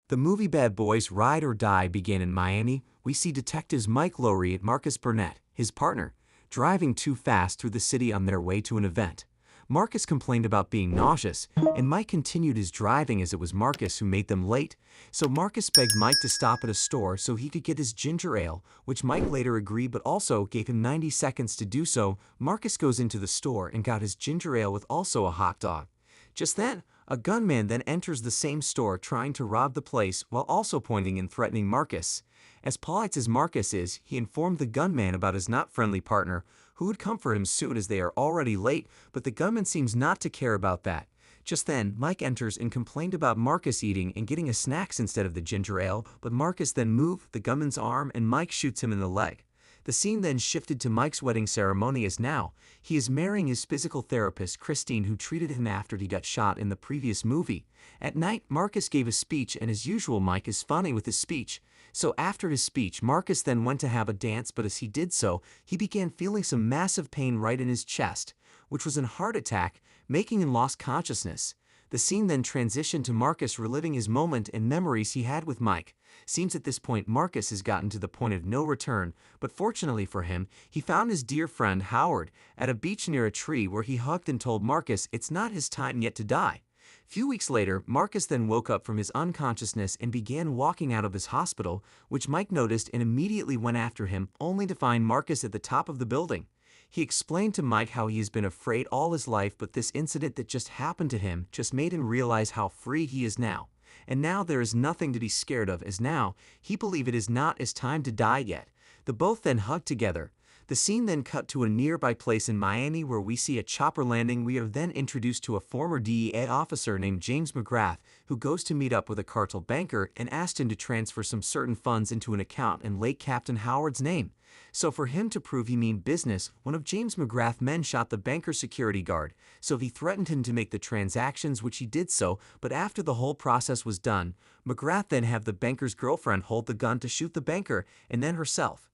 The movie Bad Boys Ride or Die began in Miami. We see detectives Mike Lowry and Marcus Burnett, his partner, driving too fast through the city on their way to an event. Marcus complained about being nauseous, and Mike continued his driving as it was Marcus who made them late. So Marcus begged Mike to stop at a store so he could get his ginger ale, which Mike later agreed but also gave him 90 seconds to do so. Marcus goes into the store and got his ginger ale with also a hot dog. Just then, a gunman then enters the same store trying to rob the place while also pointing and threatening Marcus. As polite as Marcus is, he informed the gunman about his not friendly partner, who would come for him soon as they are already late, but the gunman seems not to care about that. Just then, Mike enters and complained about Marcus eating and getting a snacks instead of the ginger ale, but Marcus then moved the gunman's arm and Mike shoots him in the leg. The scene then shifted to Mike's wedding ceremony as now he is marrying his physical therapist Christine, who treated him after he got shot in the previous movie. At night, Marcus gave a speech, and as usual Mike is funny with his speech. So after his speech, Marcus then went to have a dance, but as he did so, he began feeling some massive pain right in his chest, which was a heart attack, making him lost consciousness. The scene then transitioned to Marcus reliving his moment and memories he had with Mike. Seems at this point Marcus has gotten to the point of no return, but fortunately for him, he found his dear friend Howard at a beach near a tree where he hugged and told Marcus it's not his time yet to die. Few weeks later, Marcus then woke up from his unconsciousness and began walking out of his hospital, which Mike noticed and immediately went after him, only to find Marcus at the top of the building. He explained to Mike how he has been afraid all his life, but this incident that just happened to him just made him realize how free he is now. And now there is nothing to be scared of, as now he believes it is not his time to die yet. The both then hug together. The scene then cut to a nearby place in Miami where we see a chopper landing. We are then introduced to a former DEA officer named James McGrath, who goes to meet up with a cartel banker and asked him to transfer some certain funds into an account in late Captain Howard's name. So for him to prove he mean business, one of James McGrath's men shot the banker's security guard, so he threatened him to make the transactions, which he did so, but after the whole process was done, McGrath then had the banker's girlfriend hold the gun to shoot the banker, and then herself.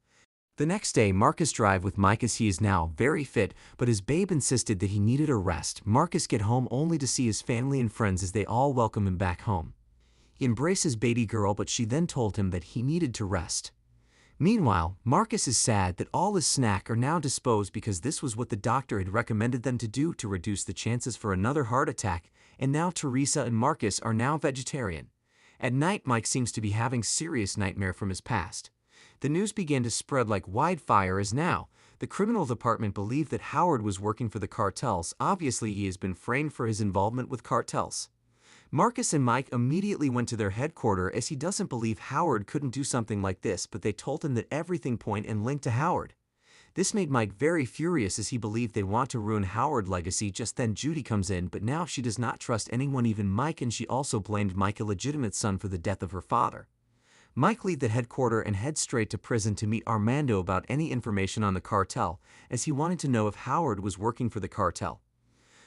The next day, Marcus drive with Mike as he is now very fit, but his babe insisted that he needed a rest. Marcus get home only to see his family and friends as they all welcome him back home. He embraces baby girl, but she then told him that he needed to rest. Meanwhile, Marcus is sad that all his snack are now disposed because this was what the doctor had recommended them to do to reduce the chances for another heart attack, and now Teresa and Marcus are now vegetarian. At night, Mike seems to be having serious nightmare from his past. The news began to spread like wildfire as now the criminal department believed that Howard was working for the cartels. Obviously, he has been framed for his involvement with cartels. Marcus and Mike immediately went to their headquarters as he doesn't believe Howard couldn't do something like this, but they told him that everything point and linked to Howard. This made Mike very furious as he believed they want to ruin Howard's legacy. Just then Judy comes in, but now she does not trust anyone, even Mike, and she also blamed Mike's illegitimate son for the death of her father. Mike leaves the headquarters and heads straight to prison to meet Armando about any information on the cartel, as he wanted to know if Howard was working for the cartel.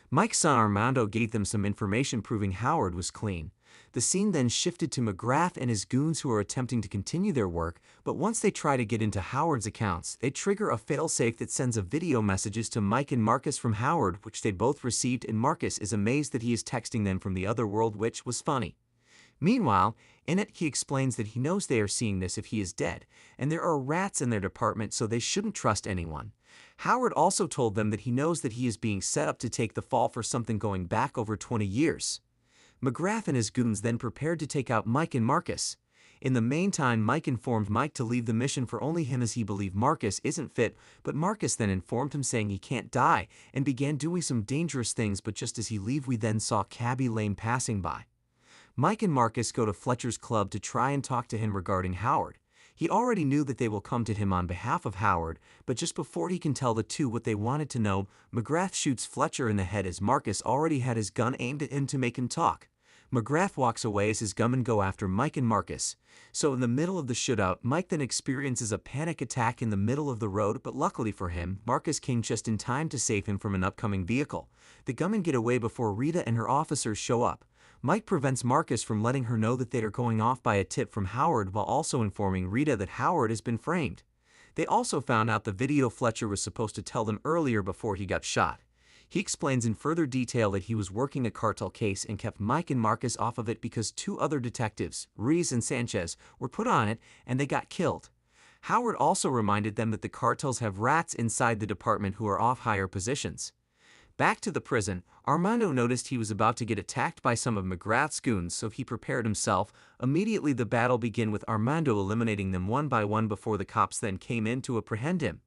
Mike's son Armando gave them some information proving Howard was clean. The scene then shifted to McGrath and his goons, who are attempting to continue their work, but once they try to get into Howard's accounts, they trigger a failsafe that sends a video messages to Mike and Marcus from Howard, which they both received, and Marcus is amazed that he is texting them from the other world, which was funny. Meanwhile, in it he explains that he knows they are seeing this if he is dead, and there are rats in their department, so they shouldn't trust anyone. Howard also told them that he knows that he is being set up to take the fall for something going back over 20 years. McGrath and his goons then prepared to take out Mike and Marcus. In the meantime, Mike informed Mike to leave the mission for only him as he believed Marcus isn't fit, but Marcus then informed him saying he can't die and began doing some dangerous things, but just as he leave we then saw Cabby Lane passing by. Mike and Marcus go to Fletcher's club to try and talk to him regarding Howard. He already knew that they will come to him on behalf of Howard, but just before he can tell the two what they wanted to know, McGrath shoots Fletcher in the head as Marcus already had his gun aimed at him to make him talk. McGrath walks away as his gunmen go after Mike and Marcus. So in the middle of the shootout, Mike then experiences a panic attack in the middle of the road, but luckily for him, Marcus came just in time to save him from an upcoming vehicle. The gunmen get away before Rita and her officers show up. Mike prevents Marcus from letting her know that they are going off by a tip from Howard, while also informing Rita that Howard has been framed. They also found out the video Fletcher was supposed to tell them earlier before he got shot. He explains in further detail that he was working a cartel case and kept Mike and Marcus off of it because two other detectives, Reese and Sanchez, were put on it and they got killed. Howard also reminded them that the cartels have rats inside the department who are off higher positions. Back to the prison, Armando noticed he was about to get attacked by some of McGrath's goons, so he prepared himself. Immediately the battle began with Armando eliminating them one by one before the cops then came in to apprehend him.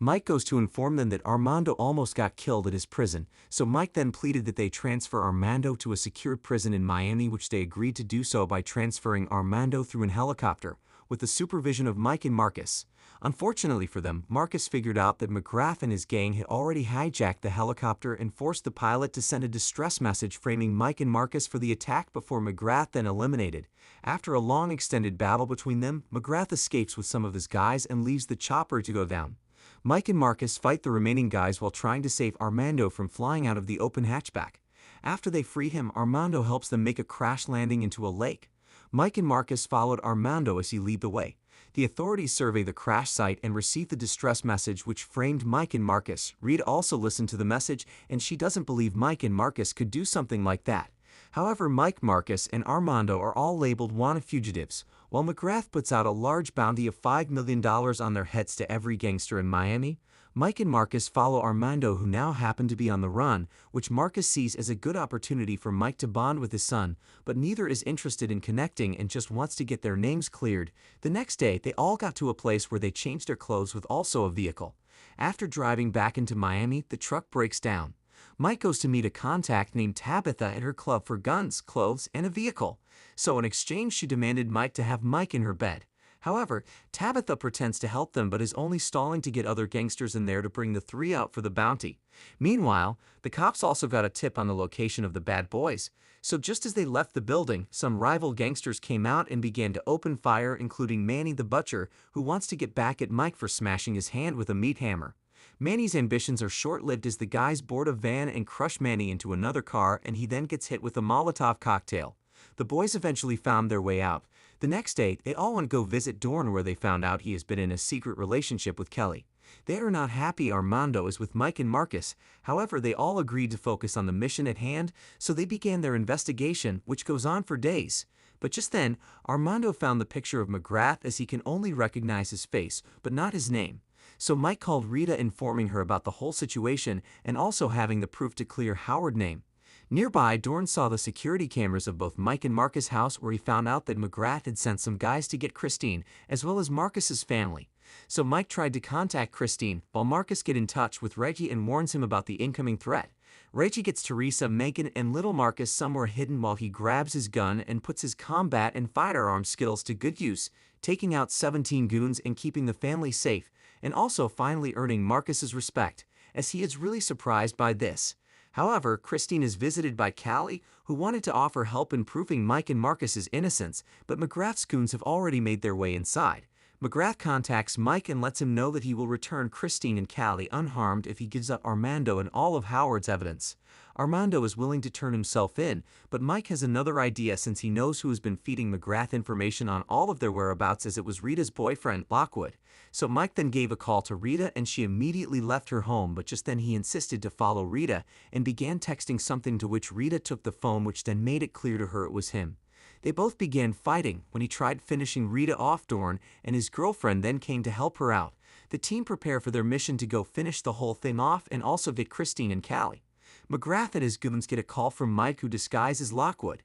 Mike goes to inform them that Armando almost got killed at his prison, so Mike then pleaded that they transfer Armando to a secured prison in Miami, which they agreed to do so by transferring Armando through an helicopter, with the supervision of Mike and Marcus. Unfortunately for them, Marcus figured out that McGrath and his gang had already hijacked the helicopter and forced the pilot to send a distress message framing Mike and Marcus for the attack before McGrath then eliminated. After a long extended battle between them, McGrath escapes with some of his guys and leaves the chopper to go down. Mike and Marcus fight the remaining guys while trying to save Armando from flying out of the open hatchback. After they free him, Armando helps them make a crash landing into a lake. Mike and Marcus followed Armando as he led the way. The authorities survey the crash site and receive the distress message which framed Mike and Marcus. Rita also listened to the message and she doesn't believe Mike and Marcus could do something like that. However, Mike, Marcus, and Armando are all labeled wanted fugitives, while McGrath puts out a large bounty of $5 million on their heads to every gangster in Miami. Mike and Marcus follow Armando, who now happen to be on the run, which Marcus sees as a good opportunity for Mike to bond with his son, but neither is interested in connecting and just wants to get their names cleared. The next day, they all got to a place where they changed their clothes with also a vehicle. After driving back into Miami, the truck breaks down. Mike goes to meet a contact named Tabitha at her club for guns, clothes, and a vehicle. So in exchange, she demanded Mike to have Mike in her bed. However, Tabitha pretends to help them but is only stalling to get other gangsters in there to bring the three out for the bounty. Meanwhile, the cops also got a tip on the location of the bad boys. So just as they left the building, some rival gangsters came out and began to open fire, including Manny the Butcher, who wants to get back at Mike for smashing his hand with a meat hammer. Manny's ambitions are short-lived as the guys board a van and crush Manny into another car, and he then gets hit with a Molotov cocktail. The boys eventually found their way out. The next day, they all went to go visit Dorn, where they found out he has been in a secret relationship with Kelly. They are not happy Armando is with Mike and Marcus. However, they all agreed to focus on the mission at hand, so they began their investigation, which goes on for days. But just then, Armando found the picture of McGrath, as he can only recognize his face, but not his name. So Mike called Rita, informing her about the whole situation and also having the proof to clear Howard's name. Nearby, Dorn saw the security cameras of both Mike and Marcus' house, where he found out that McGrath had sent some guys to get Christine, as well as Marcus's family. So Mike tried to contact Christine, while Marcus gets in touch with Reggie and warns him about the incoming threat. Reggie gets Teresa, Megan, and little Marcus somewhere hidden while he grabs his gun and puts his combat and firearm skills to good use, taking out 17 goons and keeping the family safe, and also finally earning Marcus's respect, as he is really surprised by this. However, Christine is visited by Callie, who wanted to offer help in proving Mike and Marcus's innocence, but McGrath's goons have already made their way inside. McGrath contacts Mike and lets him know that he will return Christine and Callie unharmed if he gives up Armando and all of Howard's evidence. Armando is willing to turn himself in, but Mike has another idea, since he knows who has been feeding McGrath information on all of their whereabouts, as it was Rita's boyfriend, Lockwood. So Mike then gave a call to Rita and she immediately left her home, but just then he insisted to follow Rita and began texting something, to which Rita took the phone, which then made it clear to her it was him. They both began fighting when he tried finishing Rita off. Dorn and his girlfriend then came to help her out. The team prepare for their mission to go finish the whole thing off and also get Christine and Callie. McGrath and his goons get a call from Mike, who disguises Lockwood.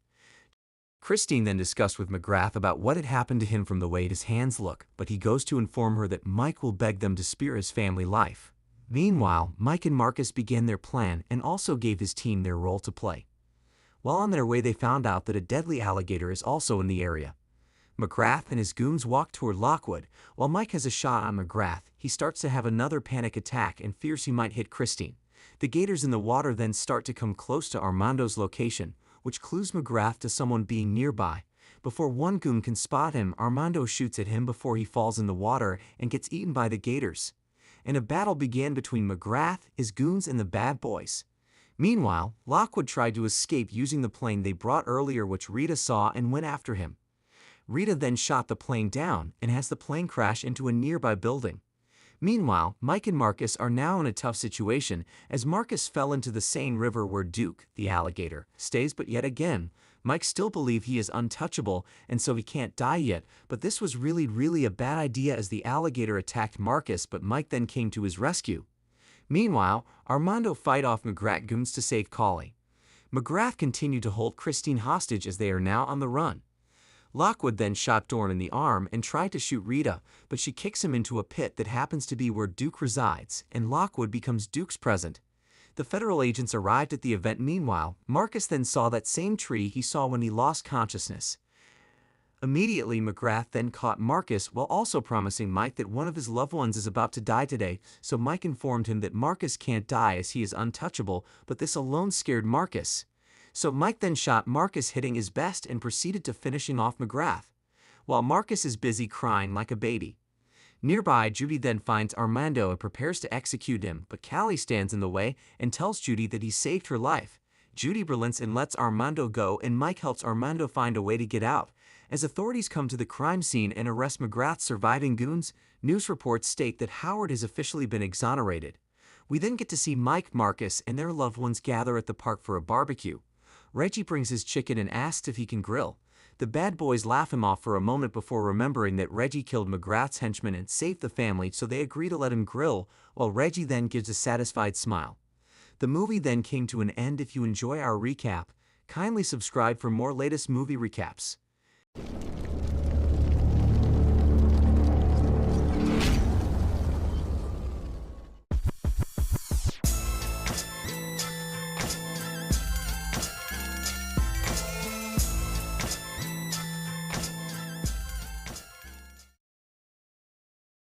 Christine then discussed with McGrath about what had happened to him from the way his hands look, but he goes to inform her that Mike will beg them to spare his family life. Meanwhile, Mike and Marcus began their plan and also gave his team their role to play. While on their way, they found out that a deadly alligator is also in the area. McGrath and his goons walk toward Lockwood. While Mike has a shot on McGrath, he starts to have another panic attack and fears he might hit Christine. The gators in the water then start to come close to Armando's location, which clues McGrath to someone being nearby. Before one goon can spot him, Armando shoots at him before he falls in the water and gets eaten by the gators. And a battle began between McGrath, his goons, and the bad boys. Meanwhile, Lockwood tried to escape using the plane they brought earlier, which Rita saw and went after him. Rita then shot the plane down and has the plane crash into a nearby building. Meanwhile, Mike and Marcus are now in a tough situation as Marcus fell into the same river where Duke, the alligator, stays, but yet again, Mike still believes he is untouchable and so he can't die yet, but this was really a bad idea as the alligator attacked Marcus, but Mike then came to his rescue. Meanwhile, Armando fight off McGrath goons to save Collie. McGrath continued to hold Christine hostage as they are now on the run. Lockwood then shot Dorn in the arm and tried to shoot Rita, but she kicks him into a pit that happens to be where Duke resides, and Lockwood becomes Duke's present. The federal agents arrived at the event. Meanwhile, Marcus then saw that same tree he saw when he lost consciousness. Immediately, McGrath then caught Marcus while also promising Mike that one of his loved ones is about to die today, so Mike informed him that Marcus can't die as he is untouchable, but this alone scared Marcus. So Mike then shot Marcus, hitting his best, and proceeded to finishing off McGrath, while Marcus is busy crying like a baby. Nearby, Judy then finds Armando and prepares to execute him, but Callie stands in the way and tells Judy that he saved her life. Judy relents and lets Armando go, and Mike helps Armando find a way to get out. As authorities come to the crime scene and arrest McGrath's surviving goons, news reports state that Howard has officially been exonerated. We then get to see Mike, Marcus, and their loved ones gather at the park for a barbecue. Reggie brings his chicken and asks if he can grill. The bad boys laugh him off for a moment before remembering that Reggie killed McGrath's henchman and saved the family, so they agree to let him grill, while Reggie then gives a satisfied smile. The movie then came to an end. If you enjoy our recap, kindly subscribe for more latest movie recaps.